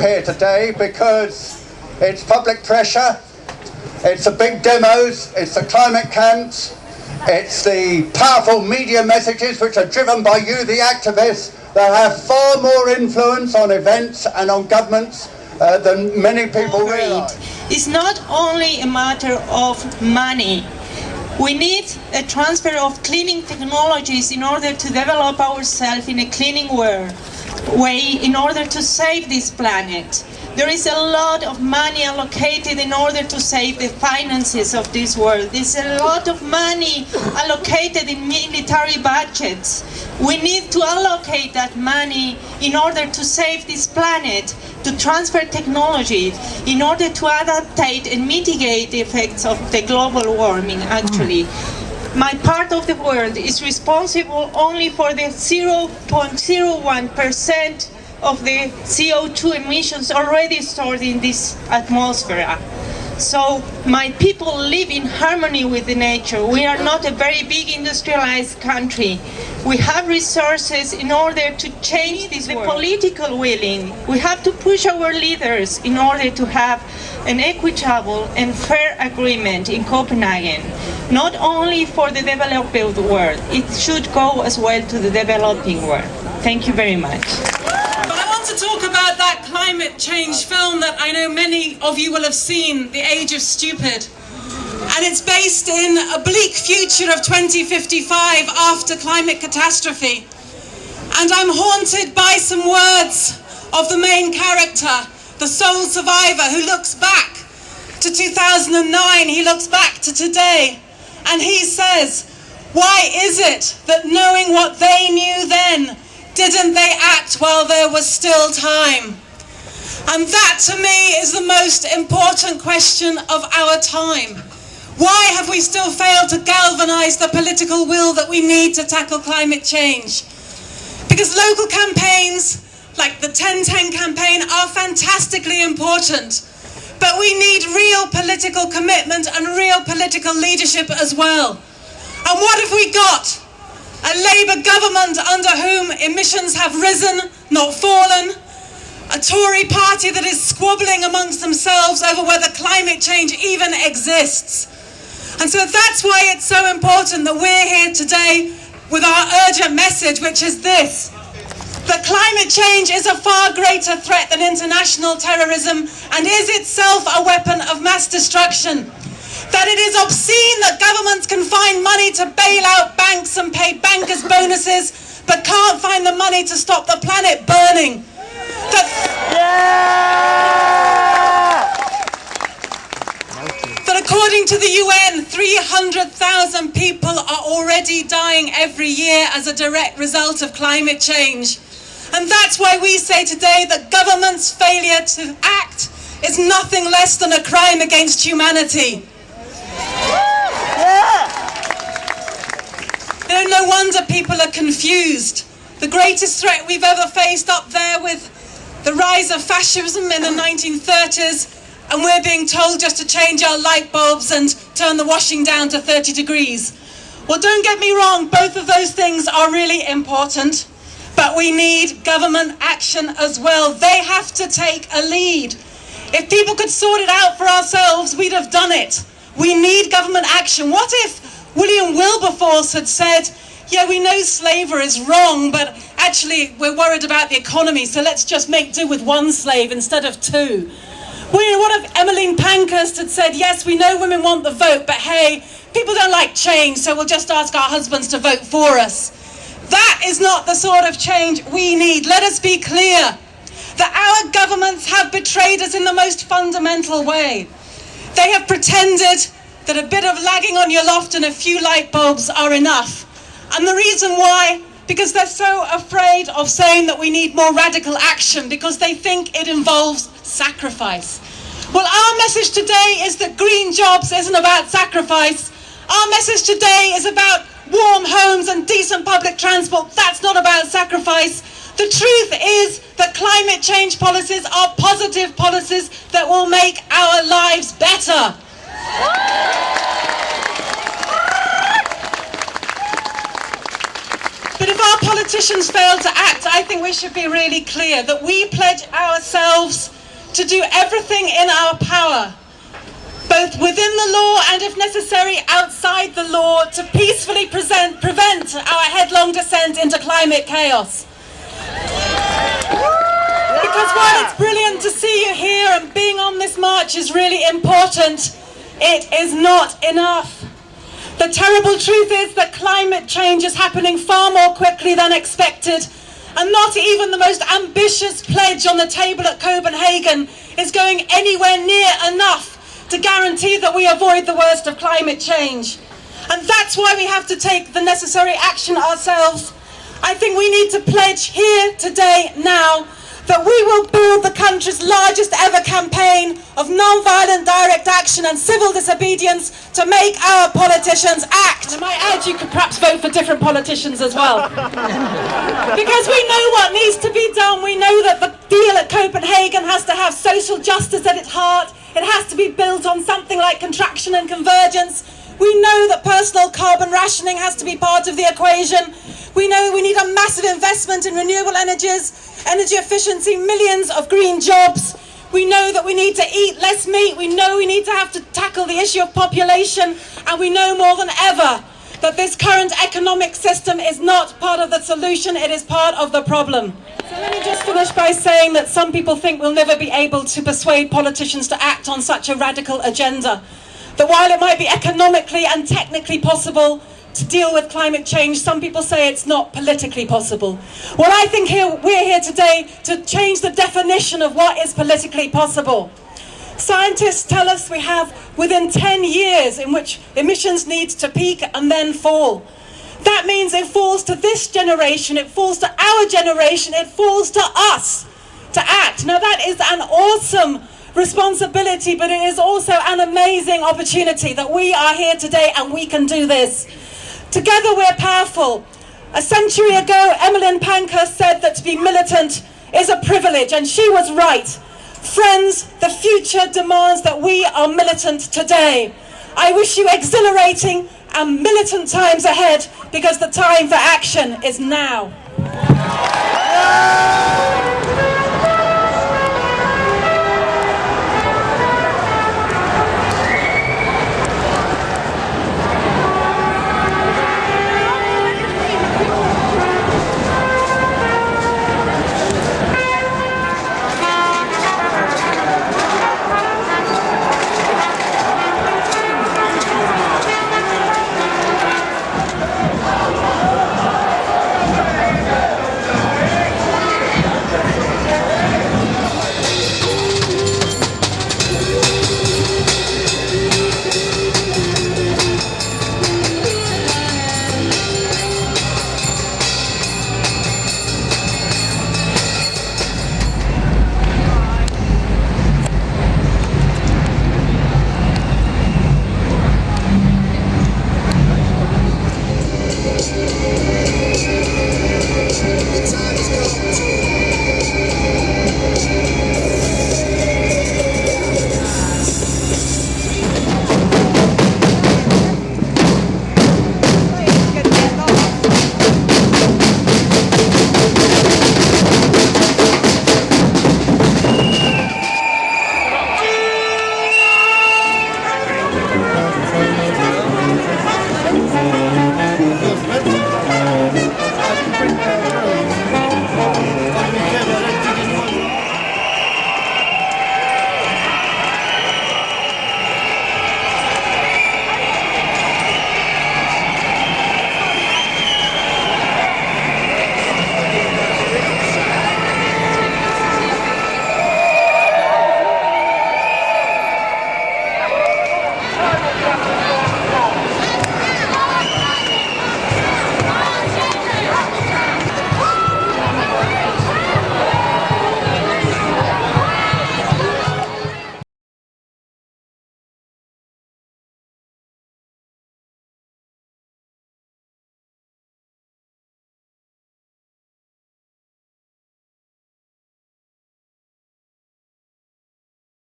here today because it's public pressure, it's the big demos, it's the climate camps, it's the powerful media messages which are driven by you, the activists, that have far more influence on events and on governments than many people realise. It's not only a matter of money. We need a transfer of cleaning technologies in order to develop ourselves in a cleaning way in order to save this planet. There is a lot of money allocated in order to save the finances of this world. There's a lot of money allocated in military budgets. We need to allocate that money in order to save this planet, to transfer technology, in order to adaptate and mitigate the effects of the global warming, actually. My part of the world is responsible only for the 0.01% of the CO2 emissions already stored in this atmosphere. So my people live in harmony with the nature. We are not a very big industrialized country. We have resources in order to change this world. The political willing. We have to push our leaders in order to have an equitable and fair agreement in Copenhagen, not only for the developed world, it should go as well to the developing world. Thank you very much. To talk about that climate change film that I know many of you will have seen, The Age of Stupid. And it's based in a bleak future of 2055 after climate catastrophe. And I'm haunted by some words of the main character, the sole survivor, who looks back to 2009, he looks back to today, and he says, why is it that knowing what they knew then, didn't they act while there was still time? And that, to me, is the most important question of our time. Why have we still failed to galvanise the political will that we need to tackle climate change? Because local campaigns, like the 1010 campaign, are fantastically important. But we need real political commitment and real political leadership as well. And what have we got? A Labour government under whom emissions have risen, not fallen. A Tory party that is squabbling amongst themselves over whether climate change even exists. And so that's why it's so important that we're here today with our urgent message, which is this: that climate change is a far greater threat than international terrorism and is itself a weapon of mass destruction. That it is obscene that governments can find money to bail out banks and pay bankers bonuses, but can't find the money to stop the planet burning. That according to the UN, 300,000 people are already dying every year as a direct result of climate change. And that's why we say today that government's failure to act is nothing less than a crime against humanity. No wonder people are confused. The greatest threat we've ever faced, up there with the rise of fascism in the 1930s, and we're being told just to change our light bulbs and turn the washing down to 30 degrees. Well, don't get me wrong, both of those things are really important, but we need government action as well. They have to take a lead. If people could sort it out for ourselves, we'd have done it. We need government action. What if William Wilberforce had said, yeah, we know slavery is wrong, but actually we're worried about the economy, so let's just make do with one slave instead of two. Well, what if Emmeline Pankhurst had said, yes, we know women want the vote, but hey, people don't like change, so we'll just ask our husbands to vote for us. That is not the sort of change we need. Let us be clear that our governments have betrayed us in the most fundamental way. They have pretended that a bit of lagging on your loft and a few light bulbs are enough. And the reason why, because they're so afraid of saying that we need more radical action, because they think it involves sacrifice. Well, our message today is that green jobs isn't about sacrifice. Our message today is about warm homes and decent public transport. That's not about sacrifice. The truth is that climate change policies are positive policies that will make our lives better. But if our politicians fail to act, I think we should be really clear that we pledge ourselves to do everything in our power, both within the law and, if necessary, outside the law, to peacefully prevent our headlong descent into climate chaos. Because while it's brilliant to see you here and being on this march is really important, it is not enough. The terrible truth is that climate change is happening far more quickly than expected, and not even the most ambitious pledge on the table at Copenhagen is going anywhere near enough to guarantee that we avoid the worst of climate change. And that's why we have to take the necessary action ourselves. I think we need to pledge here, today, now, that we will build the country's largest ever campaign of non-violent direct action and civil disobedience to make our politicians act. And I might add, you could perhaps vote for different politicians as well. Because we know what needs to be done. We know that the deal at Copenhagen has to have social justice at its heart. It has to be built on something like contraction and convergence. We know that personal carbon rationing has to be part of the equation. We know we need a massive investment in renewable energies, energy efficiency, millions of green jobs. We know that we need to eat less meat. We know we need to have to tackle the issue of population. And we know more than ever that this current economic system is not part of the solution, it is part of the problem. So let me just finish by saying that some people think we'll never be able to persuade politicians to act on such a radical agenda. That while it might be economically and technically possible to deal with climate change, some people say it's not politically possible. Well, I think we're here today to change the definition of what is politically possible. Scientists tell us we have within 10 years in which emissions need to peak and then fall. That means it falls to this generation, it falls to our generation, it falls to us to act. Now that is an awesome responsibility, but it is also an amazing opportunity that we are here today and we can do this. Together we're powerful. A century ago, Emmeline Pankhurst said that to be militant is a privilege, and she was right. Friends, the future demands that we are militant today. I wish you exhilarating and militant times ahead, because the time for action is now.